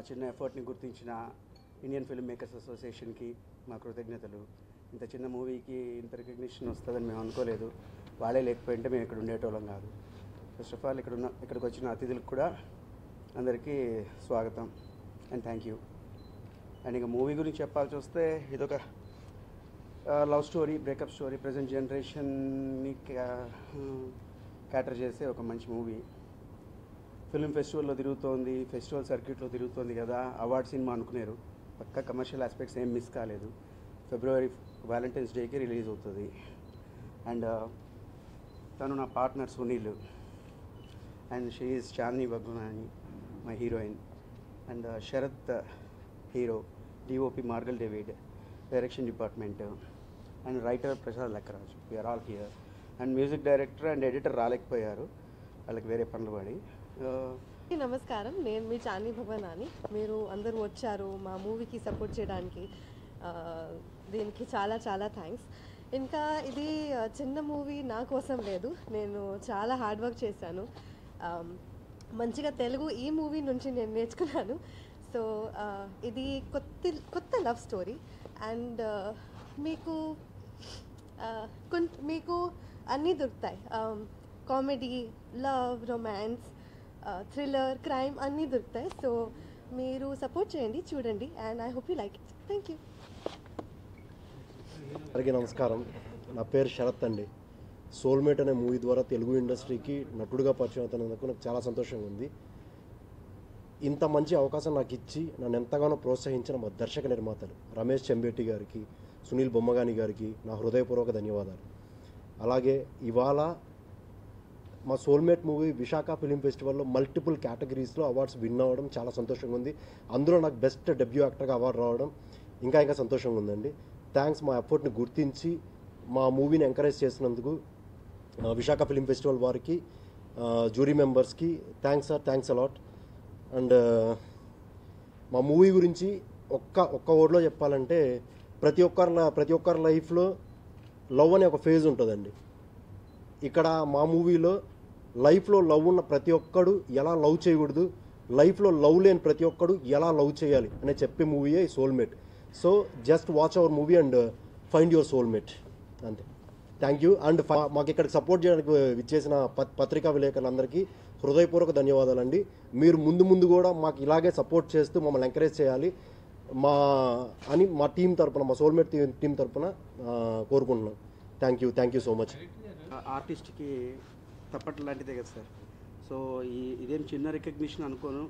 చిన్న ఎఫర్ట్ని గుర్తించిన Indian film makers అసోసియేషన్కి మా కృతజ్ఞతలు. ఇంత చిన్న మూవీకి ఇంత రికగ్నిషన్ వస్తుందని మేము అనుకోలేదు. వాళ్ళే లేకపోయింటే మేము ఇక్కడ ఉండేటోళ్ళం కాదు. ఫస్ట్ ఆఫ్ ఆల్ ఇక్కడికి వచ్చిన అతిథులకు కూడా అందరికీ స్వాగతం అండ్ థ్యాంక్ యూ. అండ్ ఇక మూవీ గురించి చెప్పాల్సి వస్తే ఇదొక love story, breakup story, present జనరేషన్ని క్యాటర్ చేసే ఒక మంచి మూవీ. ఫిల్మ్ ఫెస్టివల్లో తిరుగుతోంది, ఫెస్టివల్ సర్క్యూట్లో తిరుగుతోంది కదా, అవార్డ్ సినిమా అనుకున్నారు. పక్కా కమర్షియల్ ఆస్పెక్ట్స్ ఏం మిస్ కాలేదు. ఫిబ్రవరి వ్యాలంటైన్స్ డేకి రిలీజ్ అవుతుంది. అండ్ తను నా partner Sunil and she is Chandini బగ్గునాని, my heroine. And Sharath hero, DOP మార్గల్ David, direction department, and writer Prasad Lakkaraj. We are all here. And music director and editor రాలేకపోయారు, వాళ్ళకి వేరే పనులు పడి. నమస్కారం, నేను మీ చాందిని బగ్గునాని. మీరు అందరూ వచ్చారు మా మూవీకి సపోర్ట్ చేయడానికి. దీనికి చాలా చాలా థ్యాంక్స్. ఇంకా ఇది చిన్న మూవీ నా కోసం లేదు, నేను చాలా హార్డ్ వర్క్ చేశాను. మంచిగా తెలుగు ఈ మూవీ నుంచి నేను నేర్చుకున్నాను. సో ఇది కొత్త లవ్ స్టోరీ అండ్ మీకు అన్నీ దొరుకుతాయి. Comedy, love, romance, thriller, crime అన్నీ దొరుకుతాయి. సో మీరు సపోర్ట్ చేయండి, చూడండి and I hope you like it. Thank you. అందరికీ నమస్కారం. నా పేరు శరత్ అండి. సోల్మేట్ అనే మూవీ ద్వారా తెలుగు ఇండస్ట్రీకి నటుడుగా పరిచయం అవుతున్నందుకు నాకు చాలా సంతోషంగా ఉంది. ఇంత మంచి అవకాశం నాకు ఇచ్చి నన్ను ఎంతగానో ప్రోత్సహించిన మా దర్శక నిర్మాతలు రమేష్ చెంబేటి గారికి, సునీల్ బొమ్మగాని గారికి నా హృదయపూర్వక ధన్యవాదాలు. అలాగే ఇవాళ మా సోల్మేట్ మూవీ విశాఖ ఫిలిం ఫెస్టివల్లో మల్టిపుల్ కేటగిరీస్లో అవార్డ్స్ విన్ అవ్వడం చాలా సంతోషంగా ఉంది. అందులో నాకు బెస్ట్ డెబ్యూ యాక్టర్గా అవార్డు రావడం ఇంకా సంతోషంగా ఉందండి. థ్యాంక్స్ మా ఎఫర్ట్ని గుర్తించి మా మూవీని ఎంకరేజ్ చేసినందుకు విశాఖ ఫిలిం ఫెస్టివల్ వారికి, జ్యూరీ మెంబర్స్కి thanks sir, thanks a lot. And మా మూవీ గురించి ఒక్క వర్డ్లో చెప్పాలంటే ప్రతి ఒక్కరి లైఫ్లో లవ్ అనే ఒక ఫేజ్ ఉంటుందండి. ఇక్కడ మా మూవీలో లైఫ్లో లవ్ ఉన్న ప్రతి ఒక్కడు ఎలా లవ్ చేయకూడదు, లైఫ్లో లవ్ లేని ప్రతి ఒక్కడు ఎలా లవ్ చేయాలి అనే చెప్పే మూవీయే ఈ soulmate. So just watch our movie and find your soulmate, అంతే. Thank you. అండ్ మాకు ఇక్కడికి సపోర్ట్ చేయడానికి విచ్చేసిన పత్రికా విలేకరులందరికీ హృదయపూర్వక ధన్యవాదాలండి. మీరు ముందు కూడా మాకు ఇలాగే సపోర్ట్ చేస్తూ మమ్మల్ని ఎంకరేజ్ చేయాలి మా టీం తరపున, మా సోల్మేట్ టీం తరపున కోరుకుంటున్నాం. Thank you so much. ఆర్టిస్ట్కి తప్పట్లు లాంటిదే కదా సార్. సో ఇదేం చిన్న రికగ్నిషన్ అనుకోను.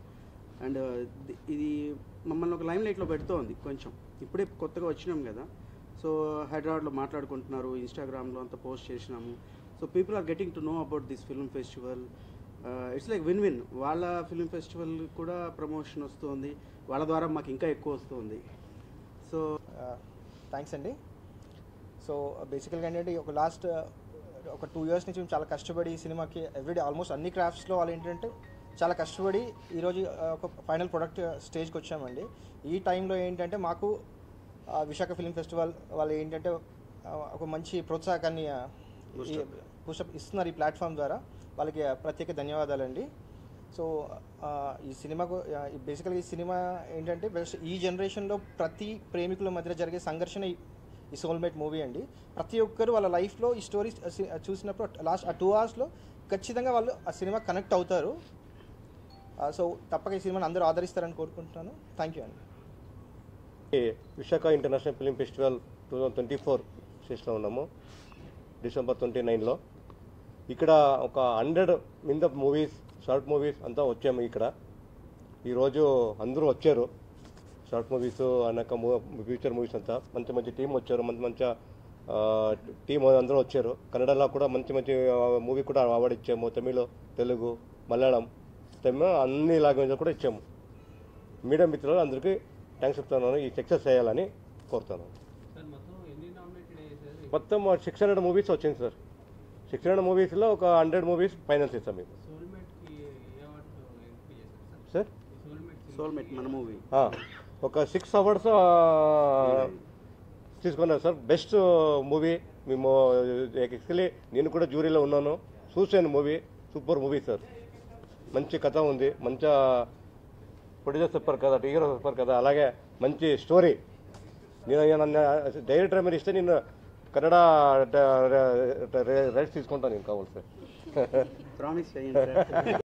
అండ్ ఇది మమ్మల్ని ఒక లైమ్ లైట్లో పెడుతోంది. కొంచెం ఇప్పుడే కొత్తగా వచ్చినాం కదా, సో హైదరాబాద్లో మాట్లాడుకుంటున్నారు, ఇన్స్టాగ్రామ్లో అంతా పోస్ట్ చేసినాము. So people are getting to know about this film festival. It's like win win. వాళ్ళ ఫిల్మ్ ఫెస్టివల్ కూడా ప్రమోషన్ వస్తుంది, వాళ్ళ ద్వారా మాకు ఇంకా ఎక్కువ వస్తుంది. సో థ్యాంక్స్ అండి. సో బేసికల్గా ఏంటంటే ఒక 2 years నుంచి మేము చాలా కష్టపడి ఈ సినిమాకి ఎవ్రీడే ఆల్మోస్ట్ అన్ని క్రాఫ్ట్స్లో వాళ్ళు ఏంటంటే చాలా కష్టపడి ఈరోజు ఒక ఫైనల్ ప్రొడక్ట్ స్టేజ్కి వచ్చామండి. ఈ టైంలో ఏంటంటే మాకు విశాఖ ఫిల్మ్ ఫెస్టివల్ వాళ్ళు ఏంటంటే ఒక మంచి ప్రోత్సాహకాన్ని పుషప్ ఇస్తున్నారు ఈ ప్లాట్ఫామ్ ద్వారా. వాళ్ళకి ప్రత్యేక ధన్యవాదాలండి. సో ఈ సినిమాకు బేసికల్గా ఈ సినిమా ఏంటంటే ఈ జనరేషన్లో ప్రతి ప్రేమికుల మధ్య జరిగే సంఘర్షణ ఈ సోల్మేట్ మూవీ అండి. ప్రతి ఒక్కరు వాళ్ళ లైఫ్లో ఈ స్టోరీ చూసినప్పుడు లాస్ట్ 2 hours ఖచ్చితంగా వాళ్ళు ఆ సినిమా కనెక్ట్ అవుతారు. సో తప్పక ఈ సినిమాని అందరూ ఆదరిస్తారని కోరుకుంటున్నాను. థ్యాంక్ యూ అండి. విశాఖ ఇంటర్నేషనల్ ఫిలిం ఫెస్టివల్ 2024 స్టేజ్లో ఉన్నాము, December 29లో. ఇక్కడ ఒక 100 మీద మూవీస్, షార్ట్ మూవీస్ అంతా వచ్చాము. ఇక్కడ ఈరోజు అందరూ వచ్చారు. షార్ట్ మూవీస్ అన్నాక ఫ్యూచర్ మూవీస్ అంతా మంచి టీం వచ్చారు, మంచి టీం అందరూ వచ్చారు. కన్నడలో కూడా మంచి మూవీ కూడా అవార్డు ఇచ్చాము. తమిళ, తెలుగు, మలయాళం, అన్ని లాంగ్వేజ్లో కూడా ఇచ్చాము. మీడియా మిత్రులు అందరికీ థ్యాంక్స్ చెప్తున్నాను. ఈ సక్సెస్ చేయాలని కోరుతున్నాను. మొత్తం 600 మూవీస్ వచ్చింది సార్. 600 మూవీస్లో ఒక 100 మూవీస్ ఫైనల్ చేస్తాం మీకు సార్. సోల్మేట్ మన మూవీ ఒక 6 awards తీసుకున్నారు సార్. బెస్ట్ మూవీ మేము యాక్చువల్లీ నేను కూడా జ్యూరీలో ఉన్నాను, చూశాను మూవీ. Super movie sir. మంచి కథ ఉంది, మంచి ప్రొడ్యూసర్ చెప్పారు కదా, హీరో చెప్పారు కదా, అలాగే మంచి స్టోరీ. నేను డైరెక్టర్ మీరు ఇస్తే నేను కన్నడ రైట్స్ తీసుకుంటాను నేను కావాలి సార్. ప్రామిస్ చేయండి సార్.